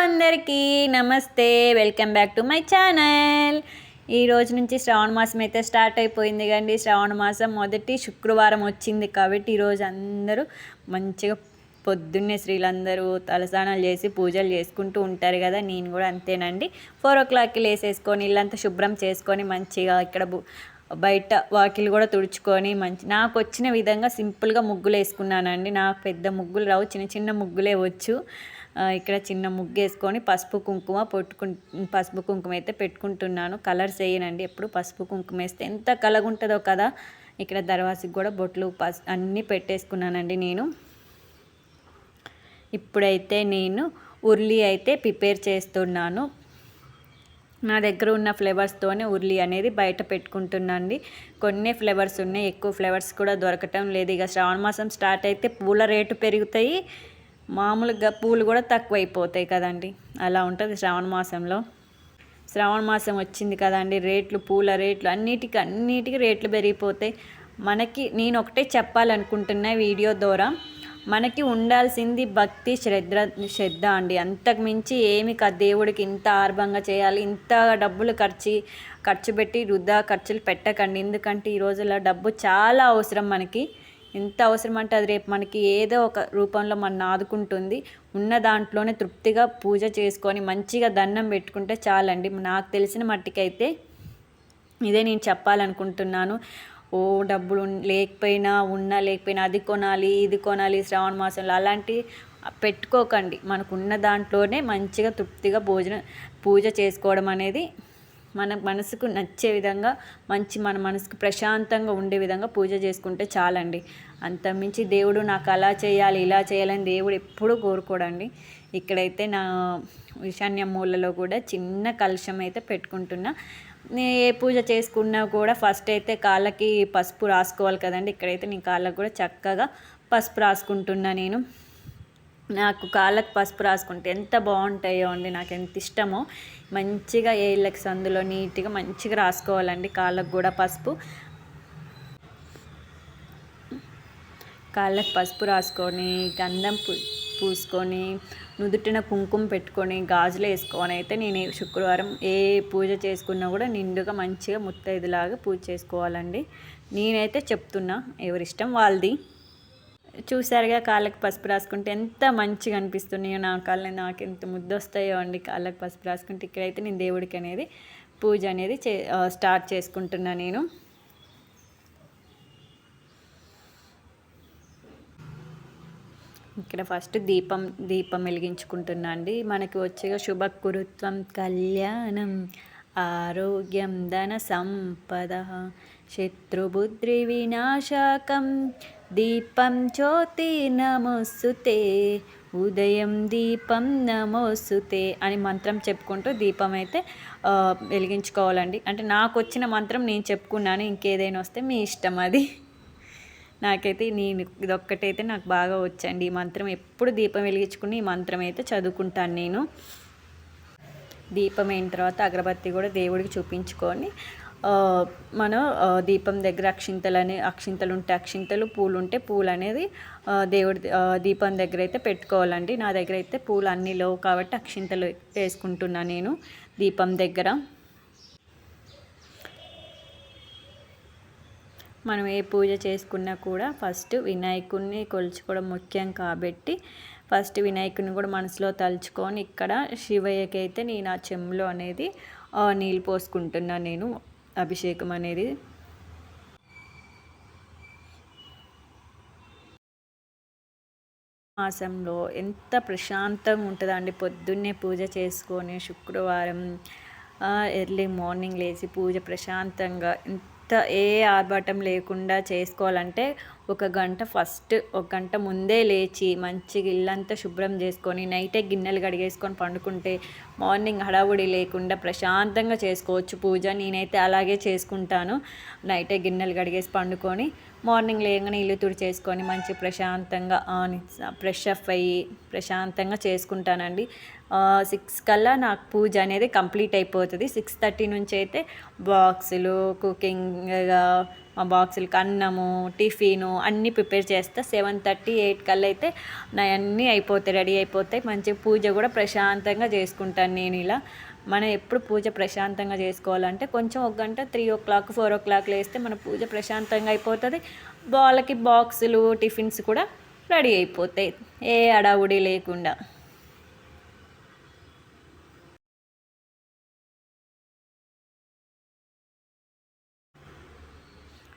అందరికీ నమస్తే, welcome back to my channel. ఈ రోజు నుంచి శ్రావణ మాసం అయితే స్టార్ట్ అయిపోయింది కండి. శ్రావణ మాసం మొదటి శుక్రవారం వచ్చింది కాబట్టి ఈరోజు అందరూ మంచిగా పొద్దున్నే స్త్రీలందరూ తలస్నానాలు చేసి పూజలు చేసుకుంటూ ఉంటారు కదా. నేను కూడా అంతేనండి. 4 o'clockకి లేసేసుకొని ఇల్లంతా శుభ్రం చేసుకొని మంచిగా ఇక్కడ బయట వాకిలు కూడా తుడుచుకొని నాకు వచ్చిన విధంగా సింపుల్గా ముగ్గులు వేసుకున్నానండి. నాకు పెద్ద ముగ్గులు రావు, చిన్న చిన్న ముగ్గులే వచ్చు. ఇక్కడ చిన్న ముగ్గు వేసుకొని పసుపు కుంకుమ అయితే పెట్టుకుంటున్నాను. కలర్స్ వేయనండి, ఎప్పుడు పసుపు కుంకుమ వేస్తే ఎంత కలగుంటుందో కదా. ఇక్కడ దర్వాజకి కూడా బొట్లు అన్నీ పెట్టేసుకున్నానండి. నేను ఇప్పుడైతే ఉర్లి అయితే ప్రిపేర్ చేస్తున్నాను. నా దగ్గర ఉన్న ఫ్లేవర్స్తోనే ఉర్లి అనేది బయట పెట్టుకుంటున్నాండి. కొన్ని ఫ్లేవర్స్ ఉన్నాయి, ఎక్కువ ఫ్లేవర్స్ కూడా దొరకటం లేదు. ఇక శ్రావణ మాసం స్టార్ట్ అయితే పూల రేటు పెరుగుతాయి, మామూలుగా పూలు కూడా తక్కువైపోతాయి కదండి. అలా ఉంటుంది శ్రావణ మాసంలో. శ్రావణ మాసం వచ్చింది కదండి, పూల రేట్లు అన్నిటికీ రేట్లు పెరిగిపోతాయి. నేను ఒకటే చెప్పాలనుకుంటున్నా వీడియో ద్వారా, మనకి ఉండాల్సింది భక్తి శ్రద్ధ అండి. అంతకు మించి ఏమి దేవుడికి ఇంత ఆర్భంగా చేయాలి, ఇంత డబ్బులు ఖర్చు పెట్టి వృధా ఖర్చులు పెట్టకండి. ఎందుకంటే ఈ రోజుల్లో డబ్బు చాలా అవసరం మనకి. ఎంత అవసరం అంటే అది రేపు మనకి ఏదో ఒక రూపంలో మన ఆదుకుంటుంది. ఉన్న దాంట్లోనే తృప్తిగా పూజ చేసుకొని మంచిగా దండం పెట్టుకుంటే చాలండి. నాకు తెలిసిన మట్టికైతే ఇదే నేను చెప్పాలనుకుంటున్నాను. డబ్బులు లేకపోయినా లేకపోయినా అది కొనాలి ఇది కొనాలి శ్రావణ మాసంలో అలాంటివి పెట్టుకోకండి. మనకున్న దాంట్లోనే మంచిగా తృప్తిగా పూజ చేసుకోవడం అనేది మన మనసుకు నచ్చే విధంగా, మన మనసుకు ప్రశాంతంగా ఉండే విధంగా పూజ చేసుకుంటే చాలండి. అంతమించి దేవుడు నాకు అలా చేయాలి ఇలా చేయాలని దేవుడు ఎప్పుడూ కోరుకోడండి. ఇక్కడైతే నా ఈశాన్య మూలలో కూడా చిన్న కలశం అయితే పెట్టుకుంటున్నా. ఏ పూజ చేసుకున్నా కూడా ఫస్ట్ అయితే కాళ్ళకి పసుపు రాసుకోవాలి కదండి. ఇక్కడైతే నేను కాళ్ళకు కూడా చక్కగా పసుపు రాసుకుంటున్నా. నాకు కాళ్ళకు పసుపు రాసుకుంటే ఎంత బాగుంటాయో అండి, నాకు ఎంత ఇష్టమో. మంచిగా ఏళ్ళకి సందులో నీట్గా మంచిగా రాసుకోవాలండి. కాళ్ళకు కూడా కాళ్ళకు పసుపు రాసుకొని గంధం పూసుకొని నుదుటిన కుంకుమ పెట్టుకొని గాజులు వేసుకొని అయితే నేను శుక్రవారం ఏ పూజ చేసుకున్నా కూడా నిండుగా మంచిగా ముత్తైదులాగా పూజ చేసుకోవాలండి. నేనైతే చెప్తున్నా, ఎవరిష్టం వాళ్ళది. చూసారుగా కాళ్ళకి పసుపు రాసుకుంటే ఎంత మంచిగా అనిపిస్తున్నాయో నా కాళ్ళు, నాకు ఎంత ముద్దు వస్తాయో అండి కాళ్ళకి పసుపు రాసుకుంటే. ఇక్కడైతే నేను దేవుడికి అనేది పూజ అనేది స్టార్ట్ చేసుకుంటున్నా. నేను ఇక్కడ ఫస్ట్ దీపం వెలిగించుకుంటున్నా అండి. మనకి వచ్చే శుభకురుత్వం కళ్యాణం ఆరోగ్యం ధన సంపద శత్రుబుద్రి వినాశకం దీపం జ్యోతి నమోస్తుతే ఉదయం దీపం నమోస్తుతే అని మంత్రం చెప్పుకుంటూ దీపం అయితే వెలిగించుకోవాలండి. అంటే నాకు వచ్చిన మంత్రం నేను చెప్పుకున్నాను, ఇంకేదైనా వస్తే మీ ఇష్టం అది. నాకైతే ఇదొక్కటైతే నాకు బాగా వచ్చండి ఈ మంత్రం. ఎప్పుడు దీపం వెలిగించుకుని ఈ మంత్రం అయితే చదువుకుంటాను నేను. దీపం అయిన తర్వాత అగరబత్తి కూడా దేవుడికి చూపించుకొని మనం దీపం దగ్గర అక్షింతలు ఉంటే అక్షింతలు, పూలు ఉంటే పూలు అనేది దేవుడి దీపం దగ్గర అయితే పెట్టుకోవాలండి. నా దగ్గర అయితే పూలు అన్నీ లేవు కాబట్టి అక్షింతలు వేసుకుంటున్నాను నేను దీపం దగ్గర. మనం ఏ పూజ చేసుకున్నా కూడా ఫస్ట్ వినాయకుడిని కొలుచుకోవడం ముఖ్యం కాబట్టి ఫస్ట్ వినాయకుడిని కూడా మనసులో తలుచుకొని ఇక్కడ శివయ్యకి అయితే నేను ఆ చెంబులో అనేది నీళ్ళు పోసుకుంటున్నాను. నేను అభిషేకం అనేది మాసంలో ఎంత ప్రశాంతంగా ఉంటుందండి. పొద్దున్నే పూజ చేసుకొని శుక్రవారం ఎర్లీ మార్నింగ్ లేచి పూజ ప్రశాంతంగా ఏ ఆర్భాటం లేకుండా చేసుకోవాలంటే ఒక గంట ముందే లేచి మంచిగా ఇల్లంతా శుభ్రం చేసుకొని నైటే గిన్నెలు కడిగేసుకొని పండుకుంటే మార్నింగ్ హడావుడి లేకుండా ప్రశాంతంగా చేసుకోవచ్చు పూజ. నేనైతే అలాగే చేసుకుంటాను. నైటే గిన్నెలు కడిగేసి పండుకొని మార్నింగ్ లేగానే ఇల్లు తుడిచేసుకొని మంచి ప్రశాంతంగా ఫ్రెష్ అప్ అయ్యి ప్రశాంతంగా చేసుకుంటానండి. 6 కల్లా నాకు పూజ అనేది కంప్లీట్ అయిపోతుంది. 6:30 నుంచి అయితే బాక్సులు కుకింగ్గా మా బాక్సులకి అన్నము టిఫిను అన్నీ ప్రిపేర్ చేస్తా. 7:30, 8 కల్లా అయితే నా అన్నీ అయిపోతాయి, రెడీ అయిపోతాయి. మంచిగా పూజ కూడా ప్రశాంతంగా చేసుకుంటాను నేను. ఇలా మనం ఎప్పుడు పూజ ప్రశాంతంగా చేసుకోవాలంటే కొంచెం 1 గంట 3:00, 4:00 లేస్తే మన పూజ ప్రశాంతంగా అయిపోతుంది. వాళ్ళకి బాక్సులు టిఫిన్స్ కూడా రెడీ అయిపోతాయి ఏ హడావుడి లేకుండా.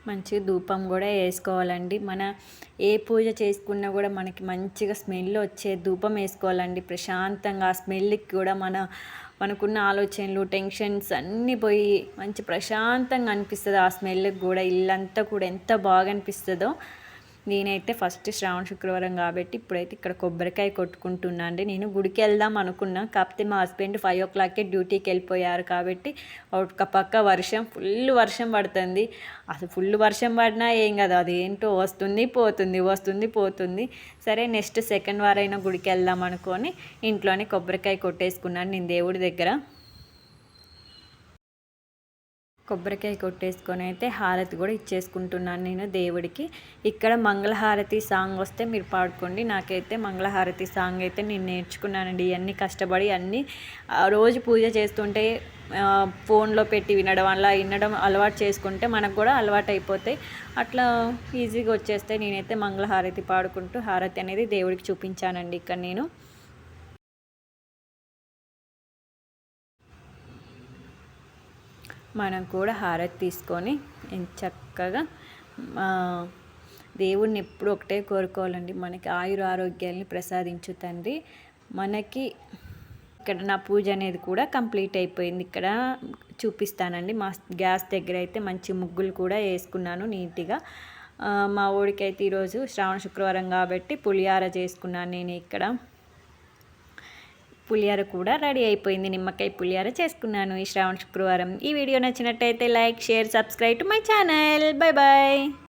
మంచిగా ధూపం కూడా వేసుకోవాలండి. మన ఏ పూజ చేసుకున్నా కూడా మనకి మంచిగా స్మెల్ వచ్చే ధూపం వేసుకోవాలండి ప్రశాంతంగా. ఆ స్మెల్కి కూడా మనకున్న ఆలోచనలు టెన్షన్స్ అన్నీ పోయి మంచి ప్రశాంతంగా అనిపిస్తుంది. ఆ స్మెల్కి కూడా ఇల్లంతా కూడా ఎంత బాగా అనిపిస్తుందో. నేనైతే ఫస్ట్ శ్రావణ శుక్రవారం కాబట్టి ఇప్పుడైతే ఇక్కడ కొబ్బరికాయ కొట్టుకుంటున్నా అండి. నేను గుడికి వెళ్దాం అనుకున్నా, కాకపోతే మా హస్బెండ్ 5:00కే డ్యూటీకి వెళ్ళిపోయారు కాబట్టి ఒక పక్క ఫుల్ వర్షం పడుతుంది. అసలు ఫుల్ వర్షం పడినా ఏం కదా, అది ఏంటో వస్తుంది పోతుంది. సరే నెక్స్ట్ సెకండ్ వారైనా గుడికి వెళ్దాం అనుకొని ఇంట్లోనే కొబ్బరికాయ కొట్టేసుకున్నాను నేను దేవుడి దగ్గర. కొబ్బరికాయ కొట్టేసుకొని అయితే హారతి కూడా ఇచ్చేసుకుంటున్నాను నేను దేవుడికి. ఇక్కడ మంగళహారతి సాంగ్ వస్తే మీరు పాడుకోండి. నాకైతే మంగళహారతి సాంగ్ అయితే నేను నేర్చుకున్నానండి. ఇవన్నీ కష్టపడి అన్నీ రోజు పూజ చేస్తుంటే ఫోన్లో పెట్టి వినడం అలవాటు చేసుకుంటే మనకు కూడా అలవాటు అయిపోతాయి. అట్లా ఈజీగా వచ్చేస్తాయి. నేనైతే మంగళహారతి పాడుకుంటూ హారతి అనేది దేవుడికి చూపించానండి ఇక్కడ నేను. మనం కూడా హారతి తీసుకొని చక్కగా దేవుడిని ఎప్పుడు ఒకటే కోరుకోవాలండి, మనకి ఆరోగ్యాన్ని ప్రసాదించు తండ్రి. మనకి ఇక్కడ నా పూజ అనేది కూడా కంప్లీట్ అయిపోయింది. ఇక్కడ చూపిస్తానండి. మా గ్యాస్ దగ్గర అయితే మంచి ముగ్గులు కూడా వేసుకున్నాను నీట్గా. మా ఊడికైతే ఈరోజు శ్రావణ శుక్రవారం కాబట్టి పులిహార చేసుకున్నాను నేను ఇక్కడ. పులిహార కూడా రెడీ అయిపోయింది. నిమ్మకాయ పులిహార చేసుకున్నాను ఈ శ్రావణ శుక్రవారం. ఈ వీడియో నచ్చినట్టయితే like, share, subscribe to my channel. Bye bye.